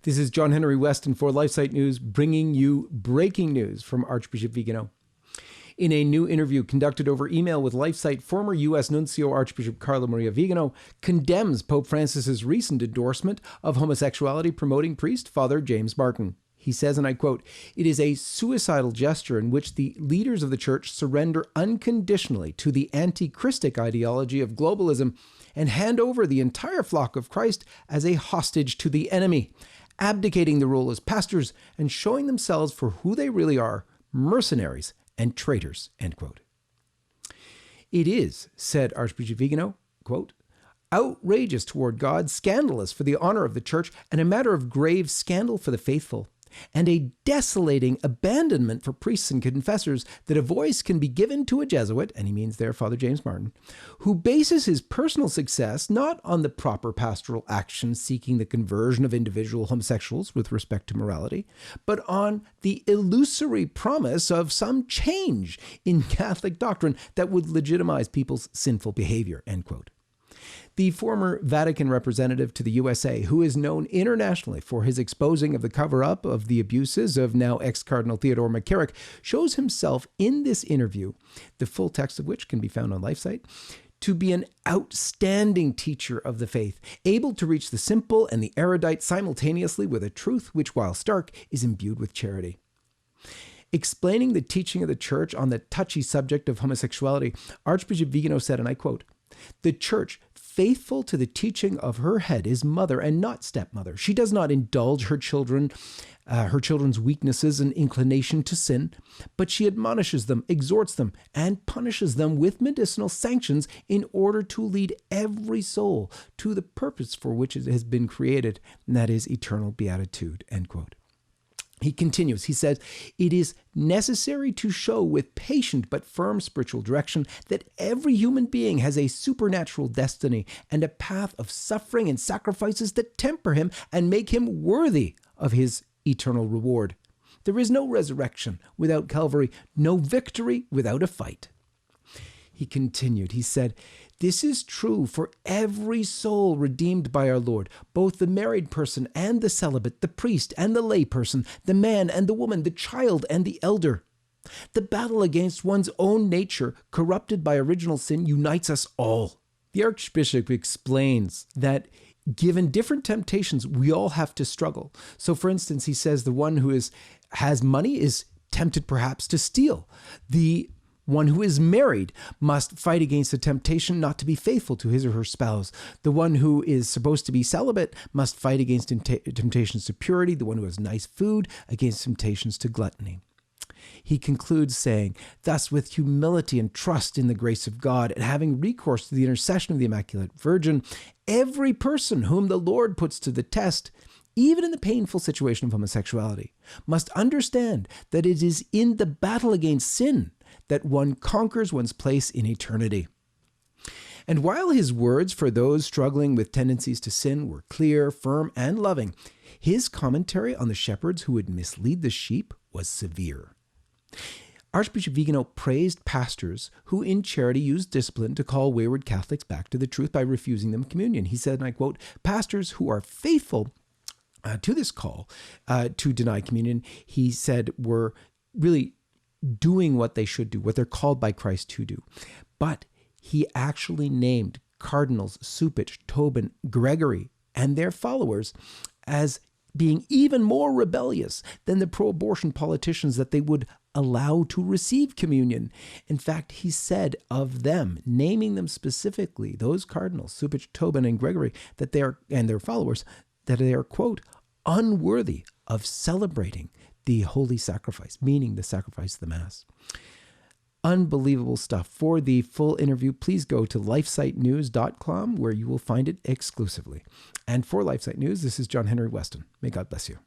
This is John Henry Weston for LifeSite News, bringing you breaking news from Archbishop Viganò. In a new interview conducted over email with LifeSite, former U.S. Nuncio Archbishop Carlo Maria Viganò condemns Pope Francis's recent endorsement of homosexuality-promoting priest Father James Martin. He says, and I quote, "It is a suicidal gesture in which the leaders of the Church surrender unconditionally to the anti-Christic ideology of globalism and hand over the entire flock of Christ as a hostage to the enemy, abdicating the role as pastors and showing themselves for who they really are, mercenaries and traitors," end quote. "It is," said Archbishop Viganò, quote, "outrageous toward God, scandalous for the honor of the Church, and a matter of grave scandal for the faithful, and a desolating abandonment for priests and confessors that a voice can be given to a Jesuit," and he means there Father James Martin, "who bases his personal success not on the proper pastoral action seeking the conversion of individual homosexuals with respect to morality, but on the illusory promise of some change in Catholic doctrine that would legitimize people's sinful behavior," end quote. The former Vatican representative to the USA, who is known internationally for his exposing of the cover-up of the abuses of now ex-Cardinal Theodore McCarrick, shows himself in this interview, the full text of which can be found on LifeSite, to be an outstanding teacher of the faith, able to reach the simple and the erudite simultaneously with a truth which, while stark, is imbued with charity. Explaining the teaching of the Church on the touchy subject of homosexuality, Archbishop Viganò said, and I quote, "The Church, faithful to the teaching of her head, is mother and not stepmother. She does not indulge her children's weaknesses and inclination to sin, but she admonishes them, exhorts them, and punishes them with medicinal sanctions in order to lead every soul to the purpose for which it has been created, and that is eternal beatitude," end quote. He continues, he says, "It is necessary to show with patient but firm spiritual direction that every human being has a supernatural destiny and a path of suffering and sacrifices that temper him and make him worthy of his eternal reward. There is no resurrection without Calvary, no victory without a fight." He continued, he said, "This is true for every soul redeemed by our Lord, both the married person and the celibate, the priest and the lay person, the man and the woman, the child and the elder. The battle against one's own nature, corrupted by original sin, unites us all." The Archbishop explains that given different temptations, we all have to struggle. So for instance, he says the one who has money is tempted perhaps to steal. The one who is married must fight against the temptation not to be faithful to his or her spouse. The one who is supposed to be celibate must fight against temptations to purity. The one who has nice food against temptations to gluttony. He concludes saying, "Thus, with humility and trust in the grace of God, and having recourse to the intercession of the Immaculate Virgin, every person whom the Lord puts to the test, even in the painful situation of homosexuality, must understand that it is in the battle against sin that one conquers one's place in eternity." And while his words for those struggling with tendencies to sin were clear, firm, and loving, his commentary on the shepherds who would mislead the sheep was severe. Archbishop Viganò praised pastors who in charity use discipline to call wayward Catholics back to the truth by refusing them communion. He said, and I quote, "Pastors who are faithful to this call to deny communion," he said, were really doing what they should do, what they're called by Christ to do. But he actually named Cardinals Cupich, Tobin, Gregory, and their followers as being even more rebellious than the pro-abortion politicians that they would allow to receive communion. In fact, he said of them, naming them specifically, those cardinals, Cupich, Tobin, and Gregory, that they are, and their followers, that they are, quote, "unworthy of celebrating the holy sacrifice," meaning the sacrifice of the Mass. Unbelievable stuff. For the full interview, please go to lifesitenews.com, where you will find it exclusively. And for LifeSite News, this is John Henry Weston. May God bless you.